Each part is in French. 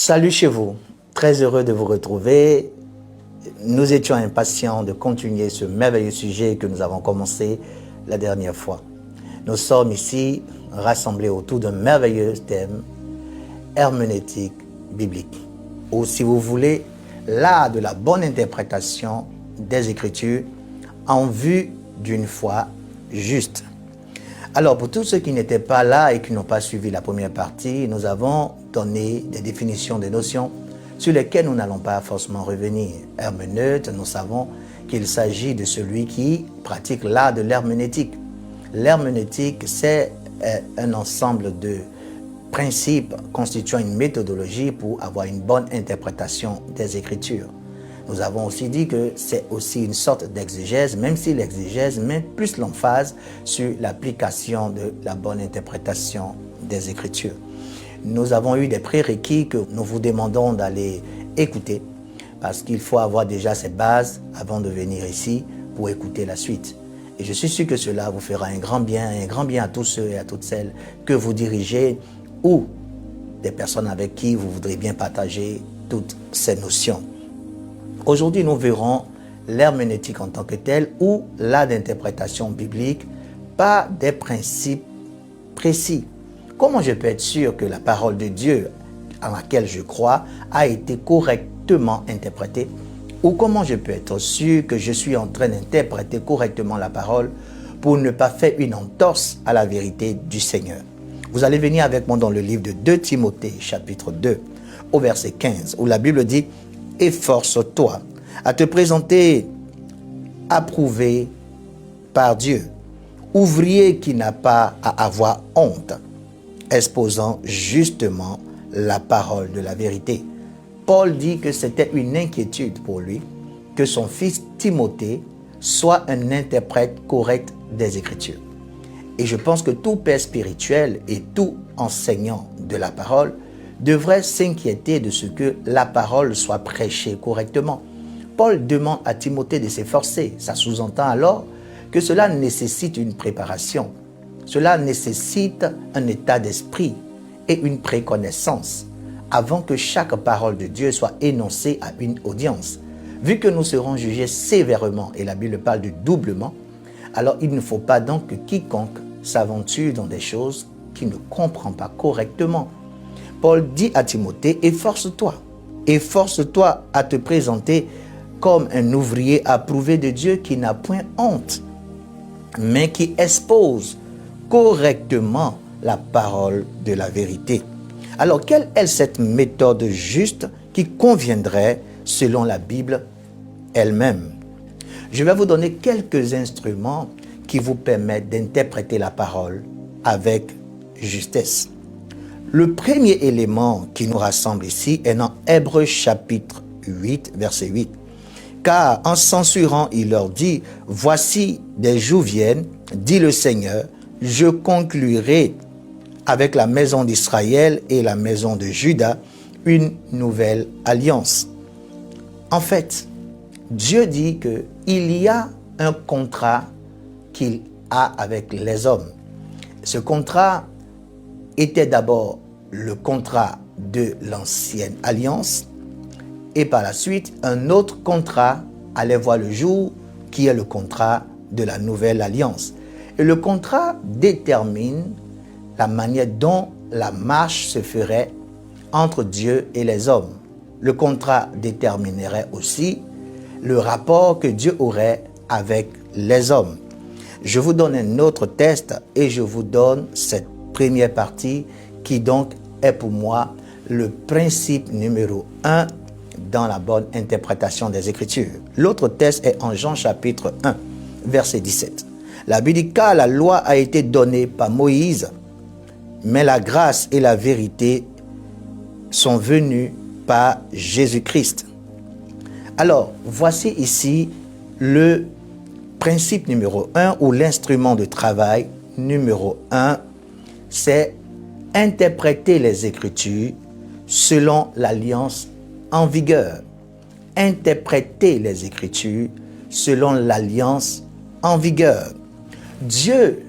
Salut chez vous, très heureux de vous retrouver. Nous étions impatients de continuer ce merveilleux sujet que nous avons commencé la dernière fois. Nous sommes ici rassemblés autour d'un merveilleux thème, herméneutique biblique. Ou si vous voulez, l'art de la bonne interprétation des Écritures en vue d'une foi juste. Alors, pour tous ceux qui n'étaient pas là et qui n'ont pas suivi la première partie, nous avons donné des définitions des notions sur lesquelles nous n'allons pas forcément revenir. Herméneute, nous savons qu'il s'agit de celui qui pratique l'art de l'herméneutique. L'herméneutique, c'est un ensemble de principes constituant une méthodologie pour avoir une bonne interprétation des Écritures. Nous avons aussi dit que c'est aussi une sorte d'exégèse, même si l'exégèse met plus l'emphase sur l'application de la bonne interprétation des Écritures. Nous avons eu des prérequis que nous vous demandons d'aller écouter, parce qu'il faut avoir déjà ces bases avant de venir ici pour écouter la suite. Et je suis sûr que cela vous fera un grand bien à tous ceux et à toutes celles que vous dirigez ou des personnes avec qui vous voudrez bien partager toutes ces notions. Aujourd'hui, nous verrons l'herméneutique en tant que telle ou l'art d'interprétation biblique par des principes précis. Comment je peux être sûr que la parole de Dieu en laquelle je crois a été correctement interprétée? Ou comment je peux être sûr que je suis en train d'interpréter correctement la parole pour ne pas faire une entorse à la vérité du Seigneur? Vous allez venir avec moi dans le livre de 2 Timothée, chapitre 2, au verset 15, où la Bible dit « Efforce-toi à te présenter approuvé par Dieu, ouvrier qui n'a pas à avoir honte, exposant justement la parole de la vérité. » Paul dit que c'était une inquiétude pour lui que son fils Timothée soit un interprète correct des Écritures. Et je pense que tout père spirituel et tout enseignant de la parole devrait s'inquiéter de ce que la parole soit prêchée correctement. Paul demande à Timothée de s'efforcer. Ça sous-entend alors que cela nécessite une préparation. Cela nécessite un état d'esprit et une préconnaissance avant que chaque parole de Dieu soit énoncée à une audience. Vu que nous serons jugés sévèrement, et la Bible parle de doublement, alors il ne faut pas donc que quiconque s'aventure dans des choses qu'il ne comprend pas correctement. Paul dit à Timothée, efforce-toi à te présenter comme un ouvrier approuvé de Dieu qui n'a point honte, mais qui expose correctement la parole de la vérité. Alors, quelle est cette méthode juste qui conviendrait selon la Bible elle-même? Je vais vous donner quelques instruments qui vous permettent d'interpréter la parole avec justesse. Le premier élément qui nous rassemble ici est dans Hébreux chapitre 8, verset 8. Car en censurant, il leur dit, « Voici des jours viennent, dit le Seigneur, je conclurai avec la maison d'Israël et la maison de Juda une nouvelle alliance. » En fait, Dieu dit qu'il y a un contrat qu'il a avec les hommes. Ce contrat était d'abord le contrat de l'ancienne alliance et par la suite, un autre contrat allait voir le jour qui est le contrat de la nouvelle alliance. Et le contrat détermine la manière dont la marche se ferait entre Dieu et les hommes. Le contrat déterminerait aussi le rapport que Dieu aurait avec les hommes. Je vous donne un autre test et je vous donne cette première partie qui donc est pour moi le principe numéro 1 dans la bonne interprétation des Écritures. L'autre test est en Jean chapitre 1, verset 17. La Bible dit, car la loi a été donnée par Moïse, mais la grâce et la vérité sont venues par Jésus-Christ. Alors, voici ici le principe numéro 1 ou l'instrument de travail numéro 1, c'est interpréter les Écritures selon l'alliance en vigueur. Interpréter les Écritures selon l'alliance en vigueur. Dieu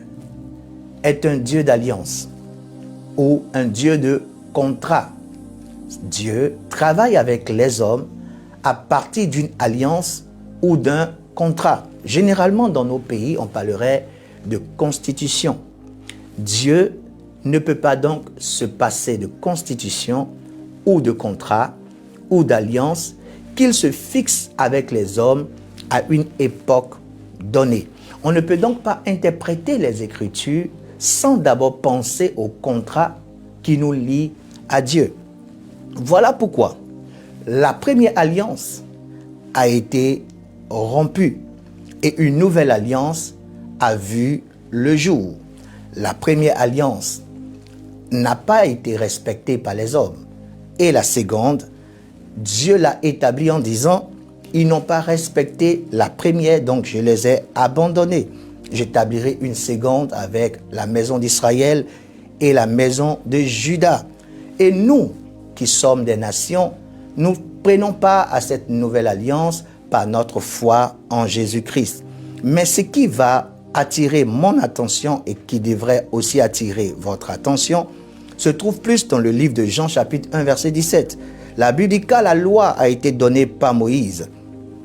est un Dieu d'alliance ou un Dieu de contrat. Dieu travaille avec les hommes à partir d'une alliance ou d'un contrat. Généralement, dans nos pays, on parlerait de constitution. Dieu ne peut pas donc se passer de constitution ou de contrat ou d'alliance qu'il se fixe avec les hommes à une époque donnée. On ne peut donc pas interpréter les Écritures sans d'abord penser au contrat qui nous lie à Dieu. Voilà pourquoi la première alliance a été rompue et une nouvelle alliance a vu le jour. La première alliance n'a pas été respectée par les hommes. Et la seconde, Dieu l'a établie en disant, ils n'ont pas respecté la première, donc je les ai abandonnés. J'établirai une seconde avec la maison d'Israël et la maison de Juda. Et nous, qui sommes des nations, nous prenons part à cette nouvelle alliance par notre foi en Jésus-Christ. Mais ce qui va attirer mon attention et qui devrait aussi attirer votre attention se trouve plus dans le livre de Jean chapitre 1 verset 17. La Bible dit que la loi a été donnée par Moïse,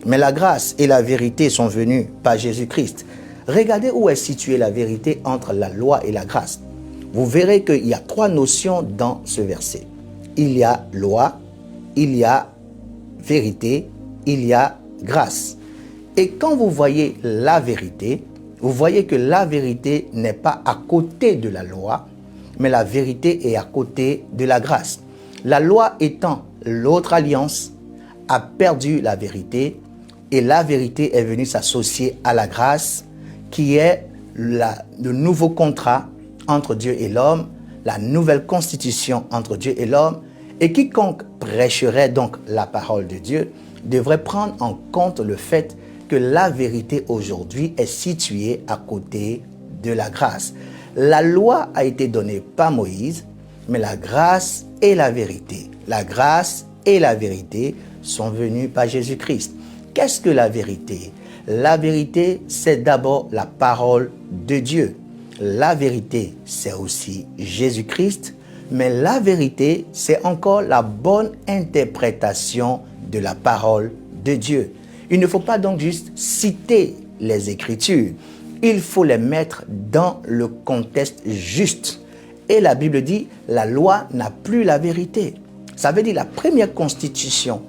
mais la grâce et la vérité sont venues par Jésus-Christ. Regardez où est située la vérité entre la loi et la grâce. Vous verrez qu'il y a trois notions dans ce verset. Il y a loi, il y a vérité, il y a grâce. Et quand vous voyez la vérité, vous voyez que la vérité n'est pas à côté de la loi, mais la vérité est à côté de la grâce. La loi étant l'autre alliance, a perdu la vérité et la vérité est venue s'associer à la grâce qui est le nouveau contrat entre Dieu et l'homme, la nouvelle constitution entre Dieu et l'homme. Et quiconque prêcherait donc la parole de Dieu devrait prendre en compte le fait que la vérité aujourd'hui est située à côté de la grâce. La loi a été donnée par Moïse, mais la grâce et la vérité, la grâce et la vérité sont venues par Jésus-Christ. Qu'est-ce que la vérité? La vérité, c'est d'abord la parole de Dieu. La vérité, c'est aussi Jésus-Christ, mais la vérité, c'est encore la bonne interprétation de la parole de Dieu. Il ne faut pas donc juste citer les Écritures, il faut les mettre dans le contexte juste. Et la Bible dit, la loi n'a plus la vérité. Ça veut dire la première constitution,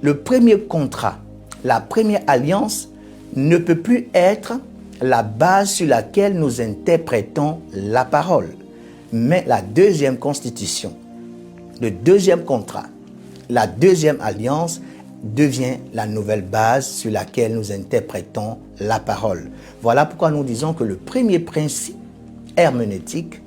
le premier contrat, la première alliance ne peut plus être la base sur laquelle nous interprétons la parole. Mais la deuxième constitution, le deuxième contrat, la deuxième alliance devient la nouvelle base sur laquelle nous interprétons la parole. Voilà pourquoi nous disons que le premier principe herméneutique,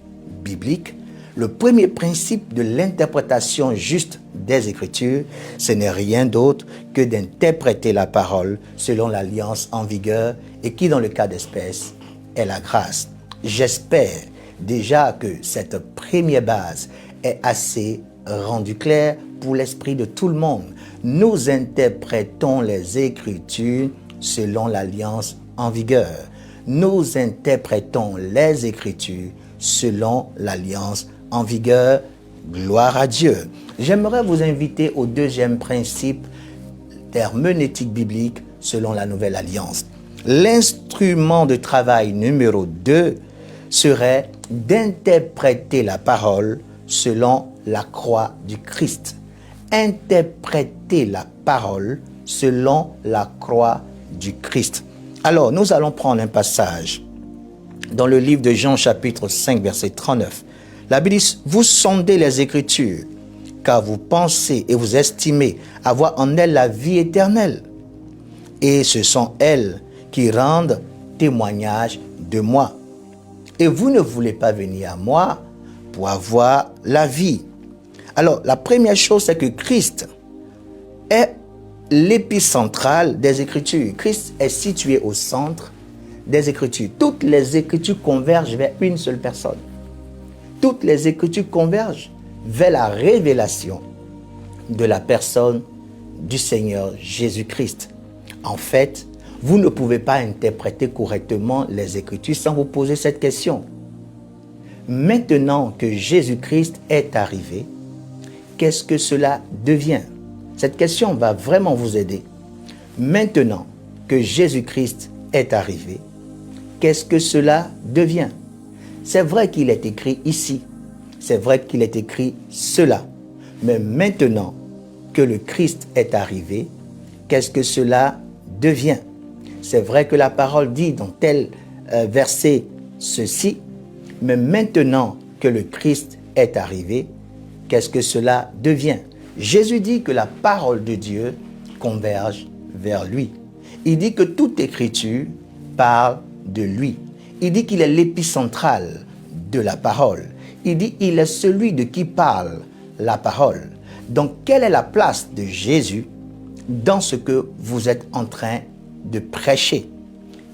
biblique, le premier principe de l'interprétation juste des Écritures, ce n'est rien d'autre que d'interpréter la parole selon l'alliance en vigueur et qui, dans le cas d'espèce, est la grâce. J'espère déjà que cette première base est assez rendue claire pour l'esprit de tout le monde. Nous interprétons les Écritures selon l'alliance en vigueur. Nous interprétons les Écritures selon l'alliance en vigueur. Gloire à Dieu. J'aimerais vous inviter au deuxième principe d'herméneutique biblique selon la nouvelle alliance. L'instrument de travail numéro 2 serait d'interpréter la parole selon la croix du Christ. Interpréter la parole selon la croix du Christ. Alors, nous allons prendre un passage dans le livre de Jean chapitre 5 verset 39. La Bible dit, vous sondez les Écritures, car vous pensez et vous estimez avoir en elles la vie éternelle. Et ce sont elles qui rendent témoignage de moi. Et vous ne voulez pas venir à moi pour avoir la vie. Alors, la première chose, c'est que Christ est l'épicentre des Écritures. Christ est situé au centre des Écritures. Toutes les Écritures convergent vers une seule personne. Toutes les Écritures convergent vers la révélation de la personne du Seigneur Jésus-Christ. En fait, vous ne pouvez pas interpréter correctement les Écritures sans vous poser cette question. Maintenant que Jésus-Christ est arrivé, qu'est-ce que cela devient? Cette question va vraiment vous aider. Maintenant que Jésus-Christ est arrivé, qu'est-ce que cela devient? C'est vrai qu'il est écrit ici, c'est vrai qu'il est écrit cela, mais maintenant que le Christ est arrivé, qu'est-ce que cela devient? C'est vrai que la parole dit dans tel verset ceci, mais maintenant que le Christ est arrivé, qu'est-ce que cela devient? Jésus dit que la parole de Dieu converge vers lui. Il dit que toute écriture parle de lui. Il dit qu'il est l'épicentrale de la parole. Il dit qu'il est celui de qui parle la parole. Donc, quelle est la place de Jésus dans ce que vous êtes en train de prêcher?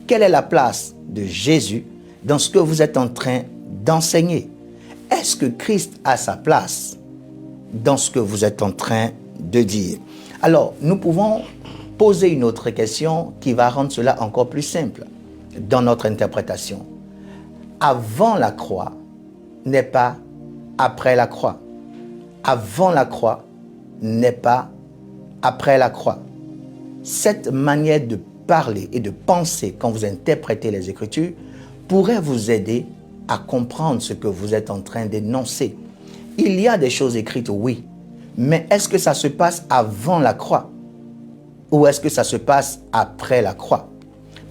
Quelle est la place de Jésus dans ce que vous êtes en train d'enseigner? Est-ce que Christ a sa place dans ce que vous êtes en train de dire? Alors, nous pouvons poser une autre question qui va rendre cela encore plus simple dans notre interprétation. Avant la croix n'est pas après la croix. Avant la croix n'est pas après la croix. Cette manière de parler et de penser quand vous interprétez les Écritures pourrait vous aider à comprendre ce que vous êtes en train d'énoncer. Il y a des choses écrites, oui, mais est-ce que ça se passe avant la croix ou est-ce que ça se passe après la croix?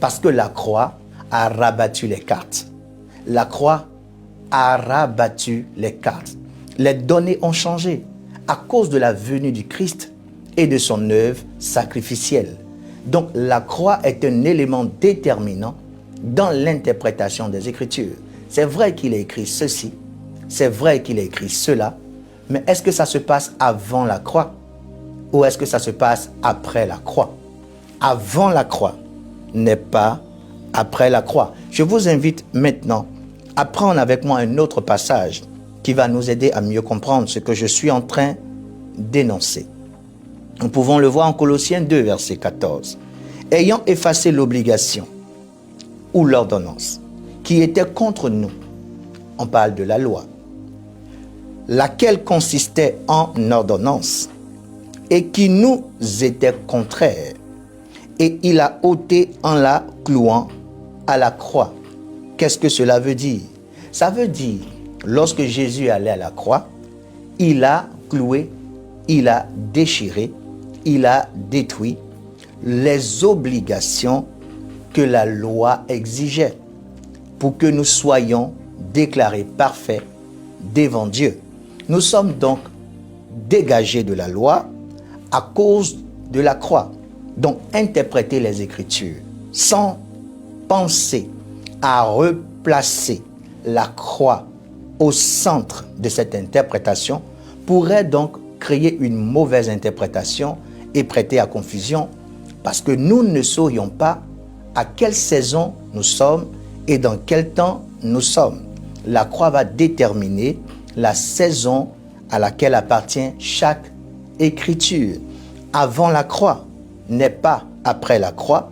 Parce que la croix a rabattu les cartes. La croix a rabattu les cartes. Les données ont changé à cause de la venue du Christ et de son œuvre sacrificielle. Donc la croix est un élément déterminant dans l'interprétation des Écritures. C'est vrai qu'il est écrit ceci, c'est vrai qu'il est écrit cela, mais est-ce que ça se passe avant la croix ou est-ce que ça se passe après la croix? Avant la croix n'est pas après la croix. Je vous invite maintenant à prendre avec moi un autre passage qui va nous aider à mieux comprendre ce que je suis en train d'énoncer. Nous pouvons le voir en Colossiens 2, verset 14. Ayant effacé l'obligation ou l'ordonnance qui était contre nous, on parle de la loi, laquelle consistait en ordonnance et qui nous était contraire, et il a ôté en la clouant à la croix. Qu'est-ce que cela veut dire? Ça veut dire, lorsque Jésus allait à la croix, il a cloué, il a déchiré, il a détruit les obligations que la loi exigeait pour que nous soyons déclarés parfaits devant Dieu. Nous sommes donc dégagés de la loi à cause de la croix. Donc, interpréter les Écritures sans penser à replacer la croix au centre de cette interprétation pourrait donc créer une mauvaise interprétation et prêter à confusion parce que nous ne saurions pas à quelle saison nous sommes et dans quel temps nous sommes. La croix va déterminer la saison à laquelle appartient chaque écriture. Avant la croix n'est pas après la croix.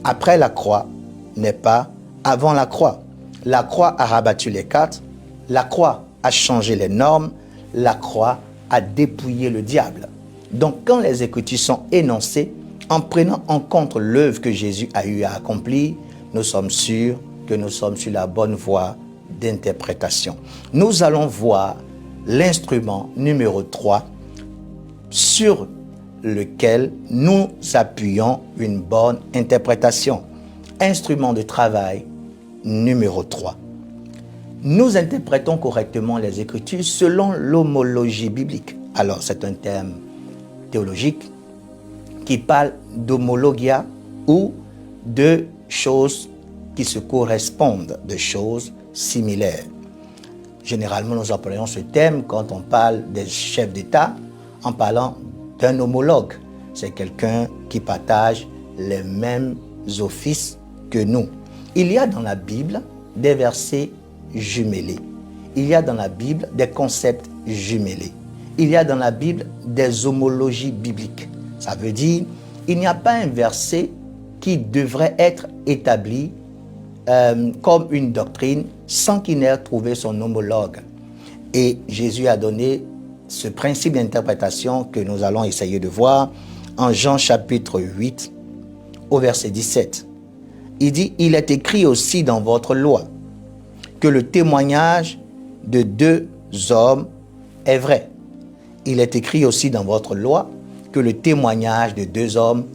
Après la croix n'est pas avant la croix. La croix a rabattu les cartes. La croix a changé les normes. La croix a dépouillé le diable. Donc quand les Écritures sont énoncées, en prenant en compte l'œuvre que Jésus a eu à accomplir, nous sommes sûrs que nous sommes sur la bonne voie d'interprétation. Nous allons voir l'instrument numéro 3 sur lequel nous appuyons une bonne interprétation. Instrument de travail numéro 3. Nous interprétons correctement les Écritures selon l'homologie biblique. Alors, c'est un terme théologique qui parle d'homologia ou de choses qui se correspondent, de choses similaires. Généralement, nous employons ce terme quand on parle des chefs d'État en parlant d'un homologue. C'est quelqu'un qui partage les mêmes offices que nous. Il y a dans la Bible des versets jumelés. Il y a dans la Bible des concepts jumelés. Il y a dans la Bible des homologies bibliques. Ça veut dire il n'y a pas un verset qui devrait être établi comme une doctrine sans qu'il n'ait trouvé son homologue. Et Jésus a donné ce principe d'interprétation que nous allons essayer de voir en Jean chapitre 8 au verset 17. Il dit, il est écrit aussi dans votre loi que le témoignage de deux hommes est vrai. Il est écrit aussi dans votre loi que le témoignage de deux hommes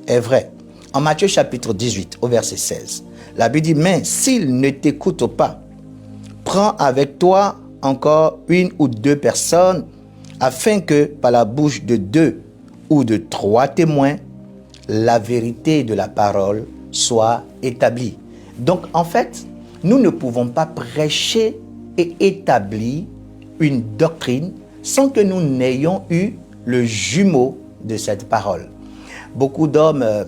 est vrai. En Matthieu chapitre 18 au verset 16, la Bible dit, mais s'ils ne t'écoutent pas, prends avec toi encore une ou deux personnes afin que par la bouche de deux ou de trois témoins, la vérité de la parole soit établie. Donc en fait, nous ne pouvons pas prêcher et établir une doctrine sans que nous n'ayons eu le jumeau de cette parole. Beaucoup d'hommes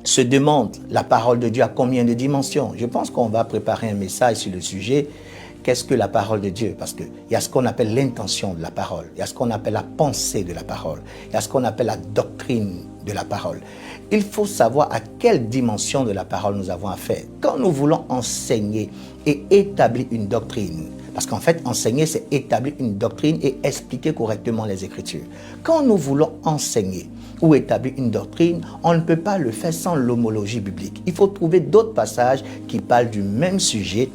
se demandent la parole de Dieu à combien de dimensions. Je pense qu'on va préparer un message sur le sujet. Qu'est-ce que la parole de Dieu? Parce qu'il y a ce qu'on appelle l'intention de la parole, il y a ce qu'on appelle la pensée de la parole, il y a ce qu'on appelle la doctrine de la parole. Il faut savoir à quelle dimension de la parole nous avons affaire. Quand nous voulons enseigner et établir une doctrine, parce qu'en fait, enseigner, c'est établir une doctrine et expliquer correctement les Écritures. Quand nous voulons enseigner ou établir une doctrine, on ne peut pas le faire sans l'homologie biblique. Il faut trouver d'autres passages qui parlent du même sujet,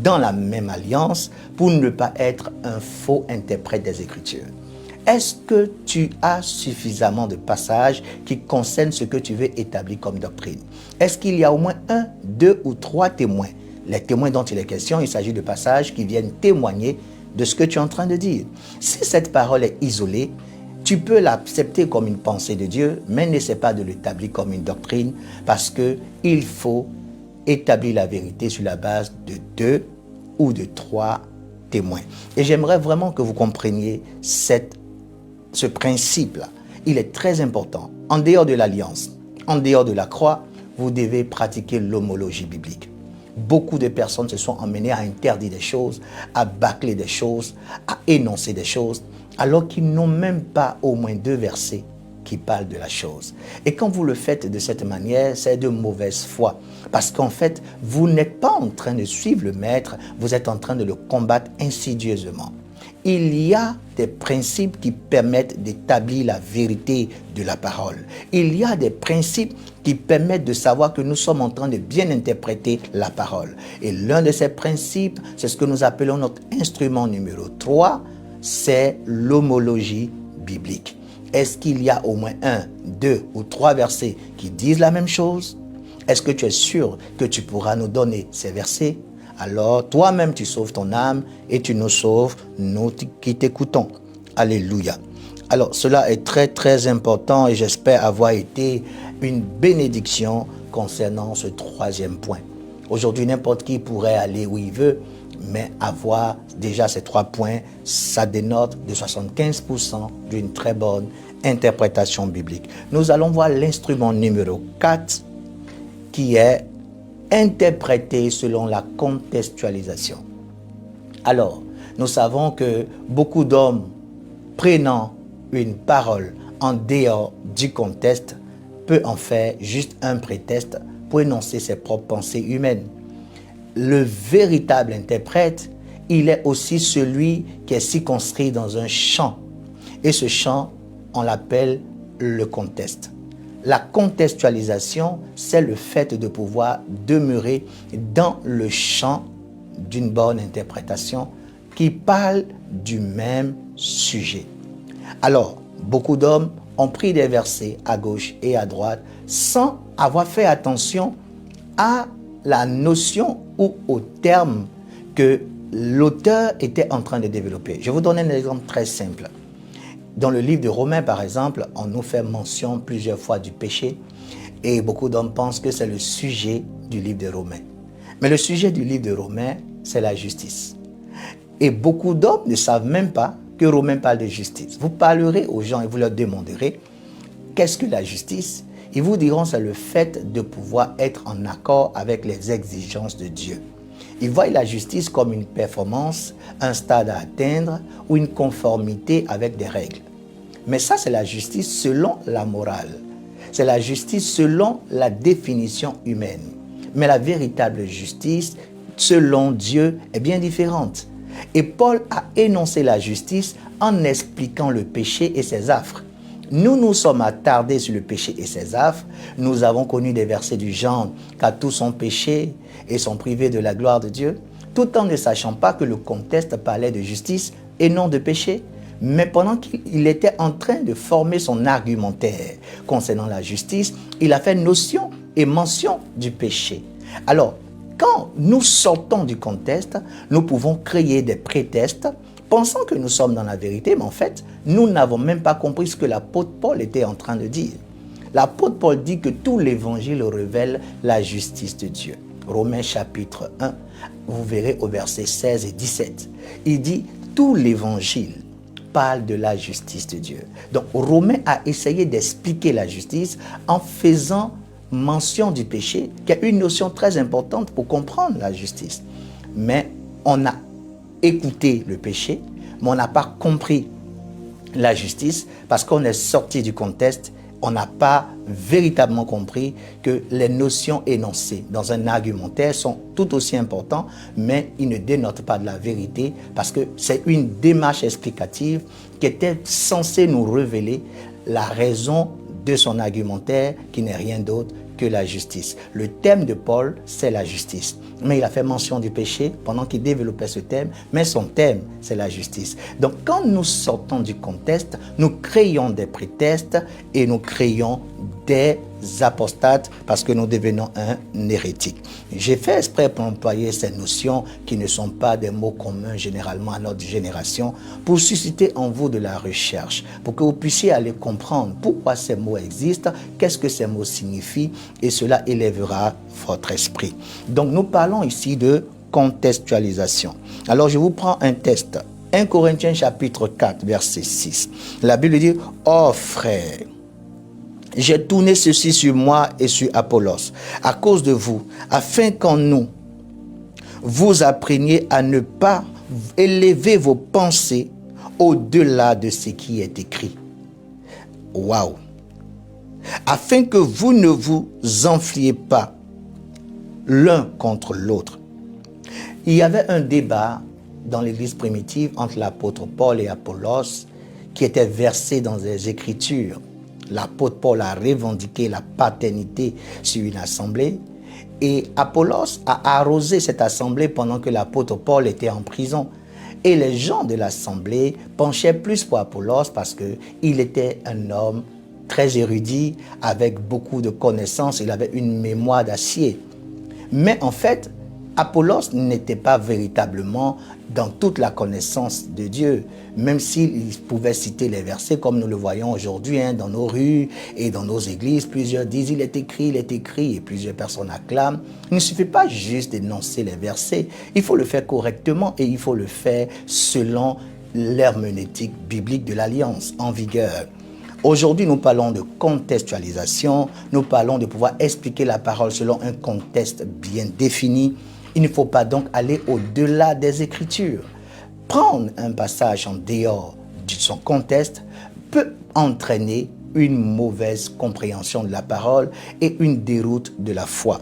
dans la même alliance, pour ne pas être un faux interprète des Écritures. Est-ce que tu as suffisamment de passages qui concernent ce que tu veux établir comme doctrine? Est-ce qu'il y a au moins un, deux ou trois témoins? Les témoins dont il est question, il s'agit de passages qui viennent témoigner de ce que tu es en train de dire. Si cette parole est isolée, tu peux l'accepter comme une pensée de Dieu, mais n'essaie pas de l'établir comme une doctrine, parce qu'il faut établir la vérité sur la base de deux ou de trois témoins. Et j'aimerais vraiment que vous compreniez ce principe-là. Il est très important. En dehors de l'alliance, en dehors de la croix, vous devez pratiquer l'homologie biblique. Beaucoup de personnes se sont emmenées à interdire des choses, à bâcler des choses, à énoncer des choses, alors qu'ils n'ont même pas au moins deux versets qui parlent de la chose. Et quand vous le faites de cette manière, c'est de mauvaise foi. Parce qu'en fait, vous n'êtes pas en train de suivre le maître, vous êtes en train de le combattre insidieusement. Il y a des principes qui permettent d'établir la vérité de la parole. Il y a des principes qui permettent de savoir que nous sommes en train de bien interpréter la parole. Et l'un de ces principes, c'est ce que nous appelons notre instrument numéro 3, c'est l'homologie biblique. Est-ce qu'il y a au moins un, deux ou trois versets qui disent la même chose? Est-ce que tu es sûr que tu pourras nous donner ces versets? Alors, toi-même, tu sauves ton âme et tu nous sauves, nous qui t'écoutons. Alléluia. Alors, cela est très, très important et j'espère avoir été une bénédiction concernant ce troisième point. Aujourd'hui, n'importe qui pourrait aller où il veut, mais avoir déjà ces 3 points, ça dénote de 75% d'une très bonne interprétation biblique. Nous allons voir l'instrument numéro 4 qui est interprété selon la contextualisation. Alors, nous savons que beaucoup d'hommes prenant une parole en dehors du contexte peut en faire juste un prétexte pour énoncer ses propres pensées humaines. Le véritable interprète, il est aussi celui qui est circonscrit dans un champ. Et ce champ, on l'appelle le contexte. La contextualisation, c'est le fait de pouvoir demeurer dans le champ d'une bonne interprétation qui parle du même sujet. Alors, beaucoup d'hommes ont pris des versets à gauche et à droite sans avoir fait attention à la notion ou au terme que l'auteur était en train de développer. Je vais vous donner un exemple très simple. Dans le livre de Romains, par exemple, on nous fait mention plusieurs fois du péché et beaucoup d'hommes pensent que c'est le sujet du livre de Romains. Mais le sujet du livre de Romains, c'est la justice. Et beaucoup d'hommes ne savent même pas que Romains parle de justice. Vous parlerez aux gens et vous leur demanderez qu'est-ce que la justice? Ils vous diront c'est le fait de pouvoir être en accord avec les exigences de Dieu. Ils voient la justice comme une performance, un stade à atteindre ou une conformité avec des règles. Mais ça, c'est la justice selon la morale. C'est la justice selon la définition humaine. Mais la véritable justice, selon Dieu, est bien différente. Et Paul a énoncé la justice en expliquant le péché et ses affres. Nous nous sommes attardés sur le péché et ses affres. Nous avons connu des versets du genre « car tous ont péché et sont privés de la gloire de Dieu », tout en ne sachant pas que le contexte parlait de justice et non de péché. Mais pendant qu'il était en train de former son argumentaire concernant la justice, il a fait notion et mention du péché. Alors, quand nous sortons du contexte, nous pouvons créer des prétextes pensant que nous sommes dans la vérité, mais en fait, nous n'avons même pas compris ce que l'apôtre Paul était en train de dire. L'apôtre Paul dit que tout l'évangile révèle la justice de Dieu. Romains chapitre 1, vous verrez au verset 16 et 17. Il dit tout l'évangile parle de la justice de Dieu. Donc Romain a essayé d'expliquer la justice en faisant mention du péché, qui est une notion très importante pour comprendre la justice. Mais on a écouté le péché, mais on n'a pas compris la justice parce qu'on est sorti du contexte. On n'a pas véritablement compris que les notions énoncées dans un argumentaire sont tout aussi importantes, mais ils ne dénotent pas de la vérité parce que c'est une démarche explicative qui était censée nous révéler la raison de son argumentaire qui n'est rien d'autre que la justice. Le thème de Paul, c'est la justice. Mais il a fait mention du péché pendant qu'il développait ce thème, mais son thème, c'est la justice. Donc, quand nous sortons du contexte, nous créons des prétextes et nous créons des apostates parce que nous devenons un hérétique. J'ai fait exprès pour employer ces notions qui ne sont pas des mots communs généralement à notre génération pour susciter en vous de la recherche, pour que vous puissiez aller comprendre pourquoi ces mots existent, qu'est-ce que ces mots signifient et cela élèvera votre esprit. Donc nous parlons ici de contextualisation. Alors je vous prends un texte. 1 Corinthiens chapitre 4 verset 6. La Bible dit « Oh frères, j'ai tourné ceci sur moi et sur Apollos, à cause de vous, afin qu'en nous, vous appreniez à ne pas élever vos pensées au-delà de ce qui est écrit. » Waouh! Afin que vous ne vous enfliez pas l'un contre l'autre. Il y avait un débat dans l'église primitive entre l'apôtre Paul et Apollos qui était versé dans les Écritures. L'apôtre Paul a revendiqué la paternité sur une assemblée et Apollos a arrosé cette assemblée pendant que l'apôtre Paul était en prison. Et les gens de l'assemblée penchaient plus pour Apollos parce qu'il était un homme très érudit, avec beaucoup de connaissances, il avait une mémoire d'acier. Mais en fait, Apollos n'était pas véritablement dans toute la connaissance de Dieu, même s'il pouvait citer les versets comme nous le voyons aujourd'hui dans nos rues et dans nos églises. Plusieurs disent il est écrit, et plusieurs personnes acclament. Il ne suffit pas juste d'énoncer les versets, il faut le faire correctement et il faut le faire selon l'herméneutique biblique de l'Alliance en vigueur. Aujourd'hui, nous parlons de contextualisation, nous parlons de pouvoir expliquer la parole selon un contexte bien défini. Il ne faut pas donc aller au-delà des Écritures. Prendre un passage en dehors de son contexte peut entraîner une mauvaise compréhension de la parole et une déroute de la foi.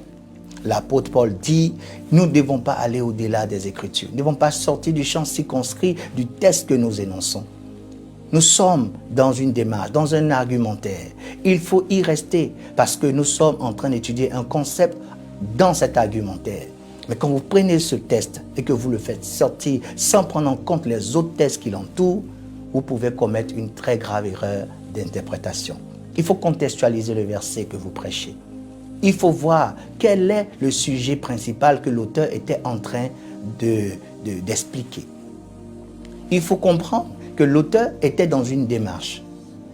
L'apôtre Paul dit, nous ne devons pas aller au-delà des Écritures. Nous ne devons pas sortir du champ circonscrit du texte que nous énonçons. Nous sommes dans une démarche, dans un argumentaire. Il faut y rester parce que nous sommes en train d'étudier un concept dans cet argumentaire. Mais quand vous prenez ce texte et que vous le faites sortir sans prendre en compte les autres textes qui l'entourent, vous pouvez commettre une très grave erreur d'interprétation. Il faut contextualiser le verset que vous prêchez. Il faut voir quel est le sujet principal que l'auteur était en train d'expliquer. Il faut comprendre que l'auteur était dans une démarche.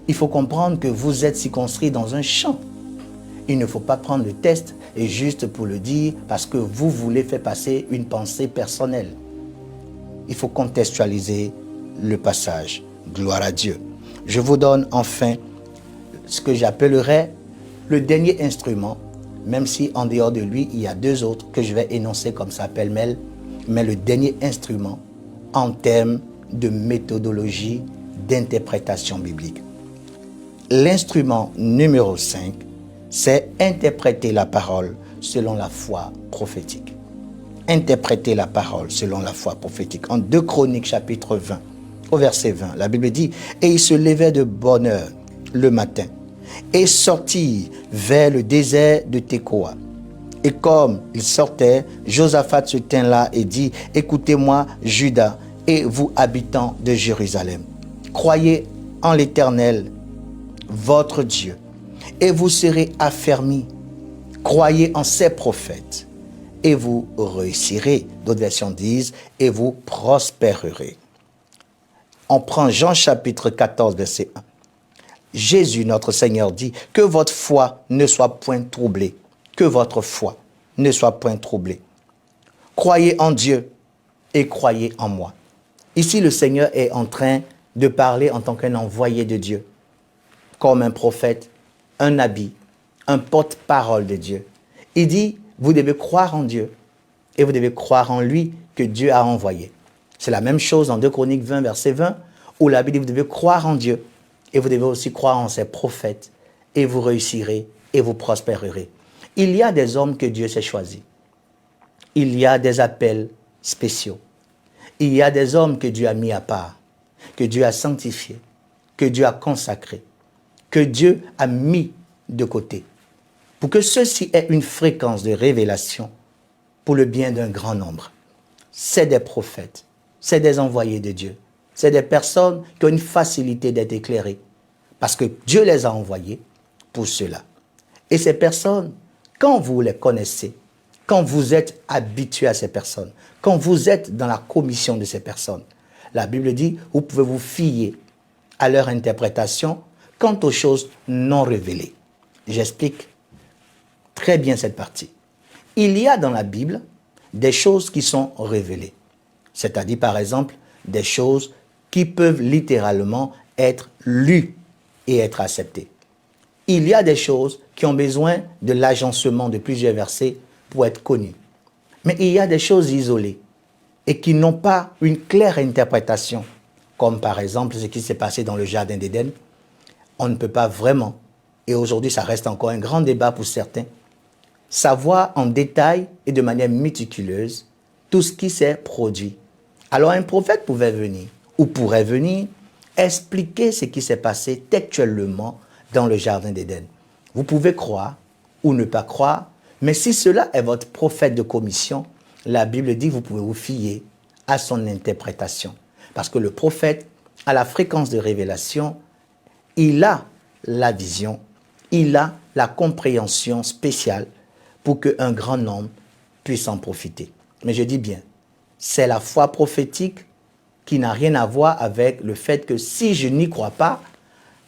Il faut comprendre que vous êtes circonscrit dans un champ. Il ne faut pas prendre le texte et juste pour le dire parce que vous voulez faire passer une pensée personnelle. Il faut contextualiser le passage. Gloire à Dieu. Je vous donne enfin ce que j'appellerais le dernier instrument, même si en dehors de lui, il y a deux autres que je vais énoncer comme ça pêle-mêle, mais le dernier instrument en termes de méthodologie d'interprétation biblique. L'instrument numéro 5, c'est interpréter la parole selon la foi prophétique. interpréter la parole selon la foi prophétique. En 2 Chroniques chapitre 20, au verset 20, la Bible dit « Et il se levait de bonne heure le matin et sortit vers le désert de Tekoa. Et comme il sortait, Josaphat se tint là et dit « Écoutez-moi, Juda, et vous habitants de Jérusalem, croyez en l'Éternel, votre Dieu, et vous serez affermis. Croyez en ses prophètes, et vous réussirez. » D'autres versions disent « et vous prospérerez. » On prend Jean chapitre 14, verset 1. Jésus, notre Seigneur, dit « Que votre foi ne soit point troublée. » Que votre foi ne soit point troublée. Croyez en Dieu et croyez en moi. Ici, le Seigneur est en train de parler en tant qu'un envoyé de Dieu, comme un prophète, un habit, un porte-parole de Dieu. Il dit, vous devez croire en Dieu et vous devez croire en lui que Dieu a envoyé. C'est la même chose en 2 Chroniques 20, verset 20, où la Bible dit, vous devez croire en Dieu et vous devez aussi croire en ses prophètes et vous réussirez et vous prospérerez. Il y a des hommes que Dieu s'est choisis. Il y a des appels spéciaux. Il y a des hommes que Dieu a mis à part, que Dieu a sanctifiés, que Dieu a consacrés, que Dieu a mis de côté, pour que ceci ait une fréquence de révélation pour le bien d'un grand nombre. C'est des prophètes, c'est des envoyés de Dieu, c'est des personnes qui ont une facilité d'être éclairées, parce que Dieu les a envoyés pour cela. Et ces personnes, quand vous les connaissez, quand vous êtes habitué à ces personnes, quand vous êtes dans la commission de ces personnes, la Bible dit, vous pouvez vous fier à leur interprétation quant aux choses non révélées. J'explique très bien cette partie. Il y a dans la Bible des choses qui sont révélées, c'est-à-dire par exemple des choses qui peuvent littéralement être lues et être acceptées. Il y a des choses qui ont besoin de l'agencement de plusieurs versets pour être connues. Mais il y a des choses isolées et qui n'ont pas une claire interprétation, comme par exemple ce qui s'est passé dans le Jardin d'Éden. On ne peut pas vraiment, et aujourd'hui ça reste encore un grand débat pour certains, savoir en détail et de manière méticuleuse tout ce qui s'est produit. Alors un prophète pouvait venir, ou pourrait venir, expliquer ce qui s'est passé textuellement dans le Jardin d'Éden. Vous pouvez croire ou ne pas croire, mais si cela est votre prophète de commission, la Bible dit que vous pouvez vous fier à son interprétation. Parce que le prophète, à la fréquence de révélation, il a la vision, il a la compréhension spéciale pour qu'un grand nombre puisse en profiter. Mais je dis bien, c'est la foi prophétique qui n'a rien à voir avec le fait que si je n'y crois pas,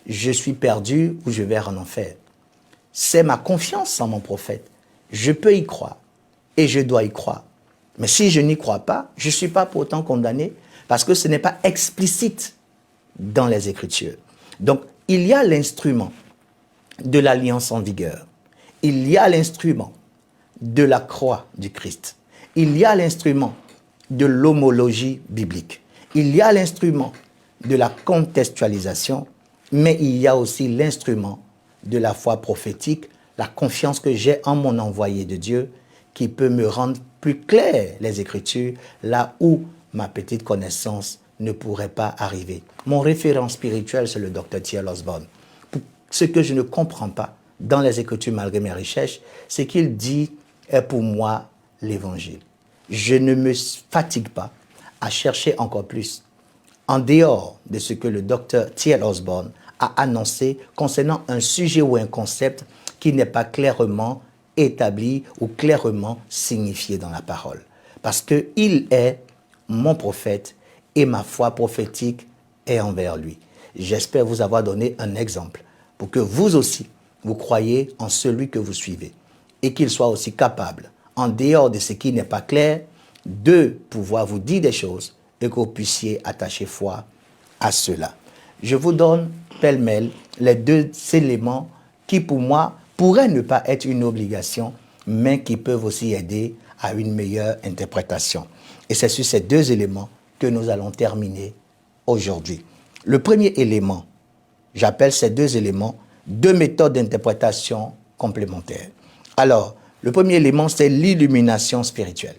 je suis perdu ou je vais en enfer. C'est ma confiance en mon prophète. Je peux y croire et je dois y croire. Mais si je n'y crois pas, je ne suis pas pour autant condamné parce que ce n'est pas explicite dans les Écritures. Donc, il y a l'instrument de l'alliance en vigueur. Il y a l'instrument de la croix du Christ. Il y a l'instrument de l'homologie biblique. Il y a l'instrument de la contextualisation, mais il y a aussi l'instrument de la foi prophétique, la confiance que j'ai en mon envoyé de Dieu qui peut me rendre plus clair les Écritures là où ma petite connaissance ne pourrait pas arriver. Mon référent spirituel, c'est le Dr. T.L. Osborne. Ce que je ne comprends pas dans les Écritures malgré mes recherches, c'est qu'il dit est pour moi l'Évangile. Je ne me fatigue pas à chercher encore plus en dehors de ce que le Dr. T.L. Osborne a annoncé concernant un sujet ou un concept qui n'est pas clairement établi ou clairement signifié dans la parole. Parce qu'il est mon prophète et ma foi prophétique est envers lui. J'espère vous avoir donné un exemple pour que vous aussi, vous croyez en celui que vous suivez et qu'il soit aussi capable, en dehors de ce qui n'est pas clair, de pouvoir vous dire des choses et que vous puissiez attacher foi à cela. Je vous donne pêle-mêle les deux éléments qui, pour moi, pourraient ne pas être une obligation, mais qui peuvent aussi aider à une meilleure interprétation. Et c'est sur ces deux éléments que nous allons terminer aujourd'hui. Le premier élément, j'appelle ces deux éléments deux méthodes d'interprétation complémentaires. Alors, le premier élément, c'est l'illumination spirituelle.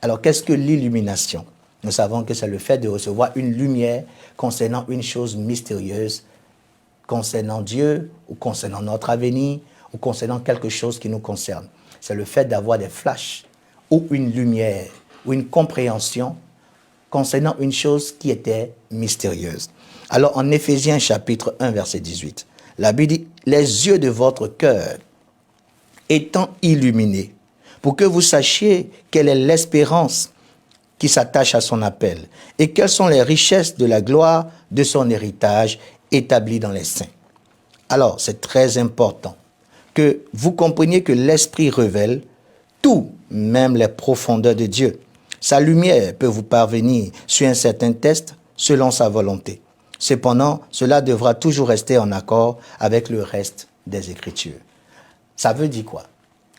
Alors, qu'est-ce que l'illumination? Nous savons que c'est le fait de recevoir une lumière concernant une chose mystérieuse, concernant Dieu, ou concernant notre avenir, ou concernant quelque chose qui nous concerne. C'est le fait d'avoir des flashs, ou une lumière, ou une compréhension concernant une chose qui était mystérieuse. Alors, en Éphésiens chapitre 1, verset 18, la Bible dit, « Les yeux de votre cœur étant illuminés, pour que vous sachiez quelle est l'espérance qui s'attache à son appel, et quelles sont les richesses de la gloire de son héritage établi dans les saints. » Alors, c'est très important que vous compreniez que l'Esprit révèle tout, même les profondeurs de Dieu. Sa lumière peut vous parvenir sur un certain test selon sa volonté. Cependant, cela devra toujours rester en accord avec le reste des Écritures. Ça veut dire quoi?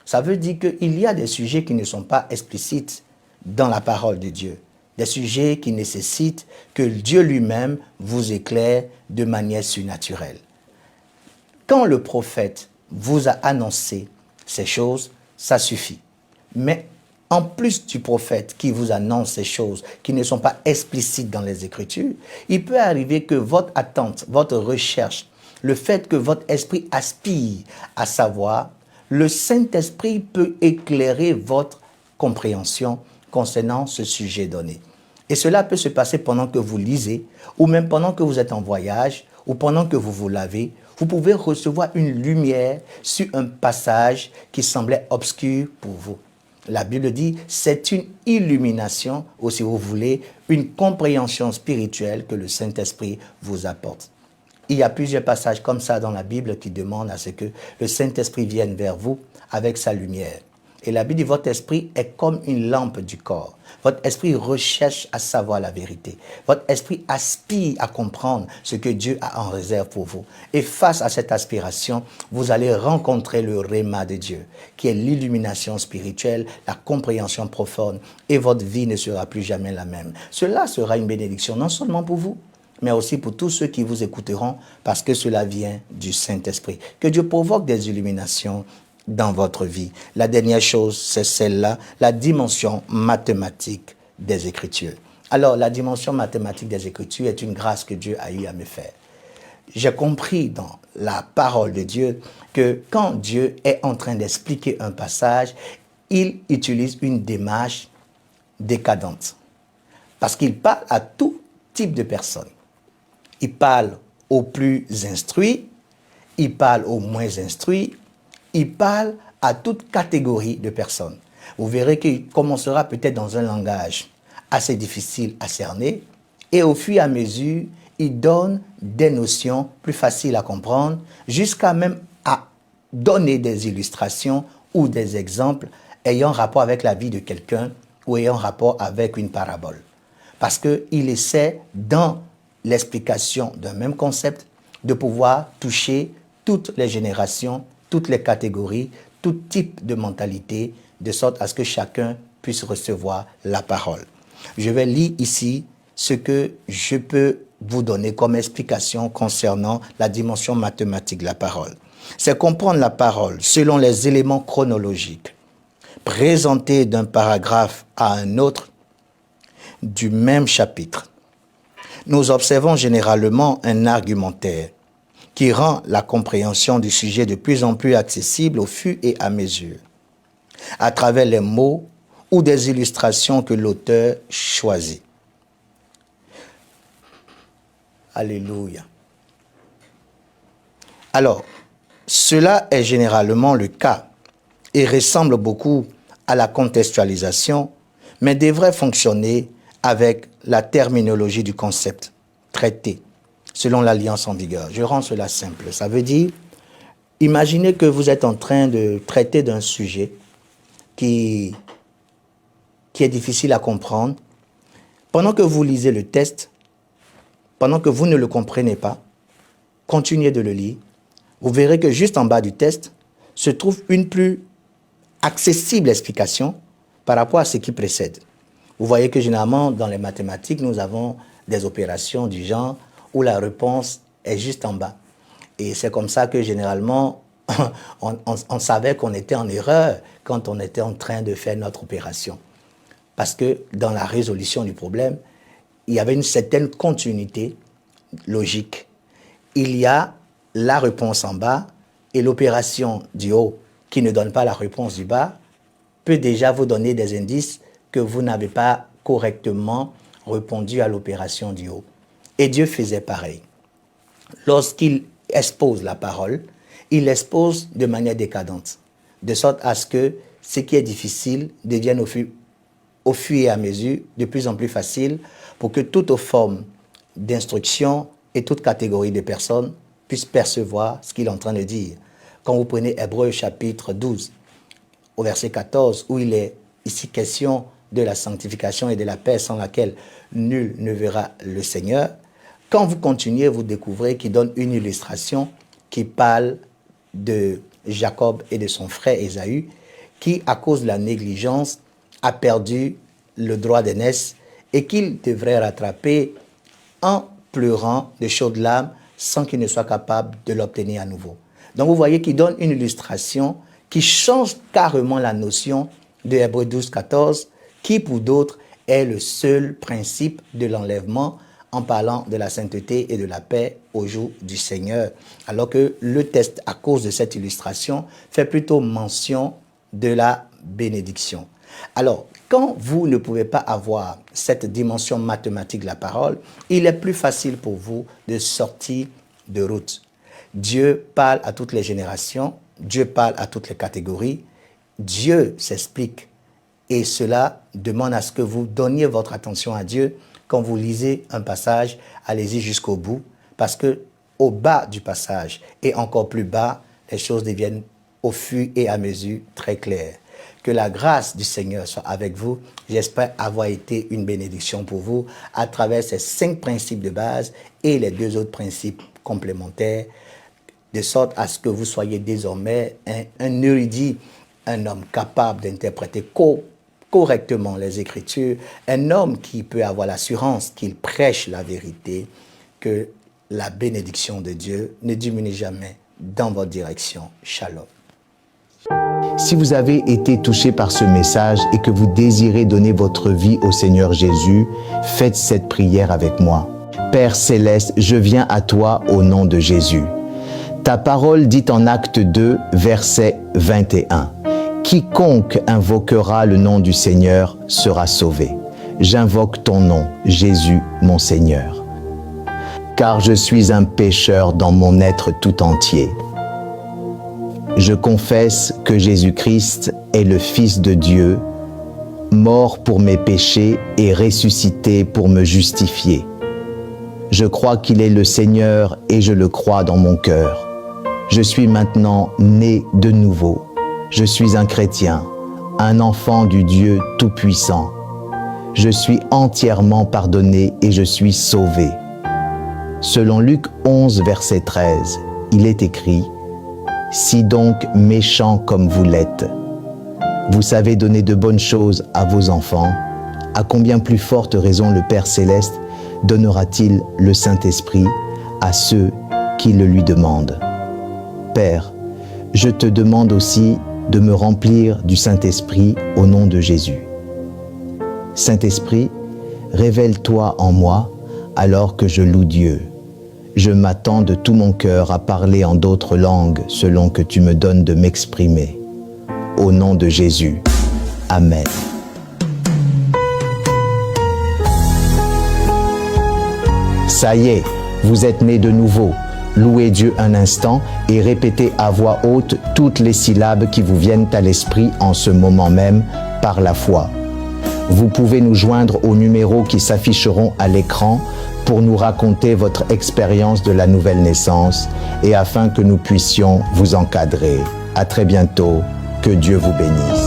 Ça veut dire qu'il y a des sujets qui ne sont pas explicites dans la parole de Dieu. Des sujets qui nécessitent que Dieu lui-même vous éclaire de manière surnaturelle. Quand le prophète vous a annoncé ces choses, ça suffit. Mais en plus du prophète qui vous annonce ces choses qui ne sont pas explicites dans les Écritures, il peut arriver que votre attente, votre recherche, le fait que votre esprit aspire à savoir, le Saint-Esprit peut éclairer votre compréhension concernant ce sujet donné. Et cela peut se passer pendant que vous lisez, ou même pendant que vous êtes en voyage, ou pendant que vous vous lavez. Vous pouvez recevoir une lumière sur un passage qui semblait obscur pour vous. La Bible dit, c'est une illumination, ou si vous voulez, une compréhension spirituelle que le Saint-Esprit vous apporte. Il y a plusieurs passages comme ça dans la Bible qui demandent à ce que le Saint-Esprit vienne vers vous avec sa lumière. Et la Bible dit, votre esprit est comme une lampe du corps. Votre esprit recherche à savoir la vérité. Votre esprit aspire à comprendre ce que Dieu a en réserve pour vous. Et face à cette aspiration, vous allez rencontrer le réma de Dieu, qui est l'illumination spirituelle, la compréhension profonde, et votre vie ne sera plus jamais la même. Cela sera une bénédiction non seulement pour vous, mais aussi pour tous ceux qui vous écouteront, parce que cela vient du Saint-Esprit. Que Dieu provoque des illuminations dans votre vie. La dernière chose, c'est celle-là, la dimension mathématique des Écritures. Alors, la dimension mathématique des Écritures est une grâce que Dieu a eu à me faire. J'ai compris dans la parole de Dieu que quand Dieu est en train d'expliquer un passage, il utilise une démarche décadente. Parce qu'il parle à tout type de personnes. Il parle aux plus instruits, il parle aux moins instruits, il parle à toute catégorie de personnes. Vous verrez qu'il commencera peut-être dans un langage assez difficile à cerner et au fur et à mesure, il donne des notions plus faciles à comprendre jusqu'à même à donner des illustrations ou des exemples ayant rapport avec la vie de quelqu'un ou ayant rapport avec une parabole. Parce qu'il essaie, dans l'explication d'un même concept, de pouvoir toucher toutes les générations, toutes les catégories, tout type de mentalité, de sorte à ce que chacun puisse recevoir la parole. Je vais lire ici ce que je peux vous donner comme explication concernant la dimension mathématique de la parole. C'est comprendre la parole selon les éléments chronologiques, présentés d'un paragraphe à un autre du même chapitre. Nous observons généralement un argumentaire qui rend la compréhension du sujet de plus en plus accessible au fur et à mesure, à travers les mots ou des illustrations que l'auteur choisit. Alléluia. Alors, cela est généralement le cas et ressemble beaucoup à la contextualisation, mais devrait fonctionner avec la terminologie du concept traité selon l'alliance en vigueur. Je rends cela simple. Ça veut dire, imaginez que vous êtes en train de traiter d'un sujet qui est difficile à comprendre. Pendant que vous lisez le texte, pendant que vous ne le comprenez pas, continuez de le lire. Vous verrez que juste en bas du texte se trouve une plus accessible explication par rapport à ce qui précède. Vous voyez que généralement, dans les mathématiques, nous avons des opérations du genre où la réponse est juste en bas. Et c'est comme ça que généralement, on savait qu'on était en erreur quand on était en train de faire notre opération. parce que dans la résolution du problème, il y avait une certaine continuité logique. Il y a la réponse en bas et l'opération du haut qui ne donne pas la réponse du bas peut déjà vous donner des indices que vous n'avez pas correctement répondu à l'opération du haut. Et Dieu faisait pareil. Lorsqu'il expose la parole, il l'expose de manière décadente, de sorte à ce que ce qui est difficile devienne au fur et à mesure de plus en plus facile pour que toute forme d'instruction et toute catégorie de personnes puissent percevoir ce qu'il est en train de dire. Quand vous prenez Hébreux chapitre 12, au verset 14, où il est ici question de la sanctification et de la paix sans laquelle nul ne verra le Seigneur, quand vous continuez, vous découvrez qu'il donne une illustration qui parle de Jacob et de son frère Ésaü, qui, à cause de la négligence, a perdu le droit d'aînesse et qu'il devrait rattraper en pleurant de chaudes larmes sans qu'il ne soit capable de l'obtenir à nouveau. Donc vous voyez qu'il donne une illustration qui change carrément la notion de Hébreux 12, 14, qui pour d'autres est le seul principe de l'enlèvement en parlant de la sainteté et de la paix au jour du Seigneur. Alors que le texte, à cause de cette illustration, fait plutôt mention de la bénédiction. Alors, quand vous ne pouvez pas avoir cette dimension mathématique de la parole, il est plus facile pour vous de sortir de route. Dieu parle à toutes les générations, Dieu parle à toutes les catégories, Dieu s'explique. Et cela demande à ce que vous donniez votre attention à Dieu. Quand vous lisez un passage, allez-y jusqu'au bout, parce que au bas du passage et encore plus bas, les choses deviennent au fur et à mesure très claires. Que la grâce du Seigneur soit avec vous. J'espère avoir été une bénédiction pour vous à travers ces 5 principes de base et les 2 autres principes complémentaires, de sorte à ce que vous soyez désormais un érudit, un homme capable d'interpréter correctement les Écritures, un homme qui peut avoir l'assurance qu'il prêche la vérité, que la bénédiction de Dieu ne diminue jamais dans votre direction. Shalom. Si vous avez été touché par ce message et que vous désirez donner votre vie au Seigneur Jésus, faites cette prière avec moi. Père Céleste, je viens à toi au nom de Jésus. Ta parole dit en Acte 2, verset 21. Quiconque invoquera le nom du Seigneur sera sauvé. J'invoque ton nom, Jésus, mon Seigneur. Car je suis un pécheur dans mon être tout entier. Je confesse que Jésus-Christ est le Fils de Dieu, mort pour mes péchés et ressuscité pour me justifier. Je crois qu'il est le Seigneur et je le crois dans mon cœur. Je suis maintenant né de nouveau. Je suis un chrétien, un enfant du Dieu Tout-Puissant. Je suis entièrement pardonné et je suis sauvé. Selon Luc 11, verset 13, il est écrit « Si donc méchants comme vous l'êtes, vous savez donner de bonnes choses à vos enfants, à combien plus forte raison le Père Céleste donnera-t-il le Saint-Esprit à ceux qui le lui demandent. Père, je te demande aussi de me remplir du Saint-Esprit au nom de Jésus. Saint-Esprit, révèle-toi en moi alors que je loue Dieu. Je m'attends de tout mon cœur à parler en d'autres langues selon que tu me donnes de m'exprimer. Au nom de Jésus. Amen. Ça y est, vous êtes nés de nouveau. Louez Dieu un instant et répétez à voix haute toutes les syllabes qui vous viennent à l'esprit en ce moment même par la foi. Vous pouvez nous joindre aux numéros qui s'afficheront à l'écran pour nous raconter votre expérience de la nouvelle naissance et afin que nous puissions vous encadrer. À très bientôt. Que Dieu vous bénisse.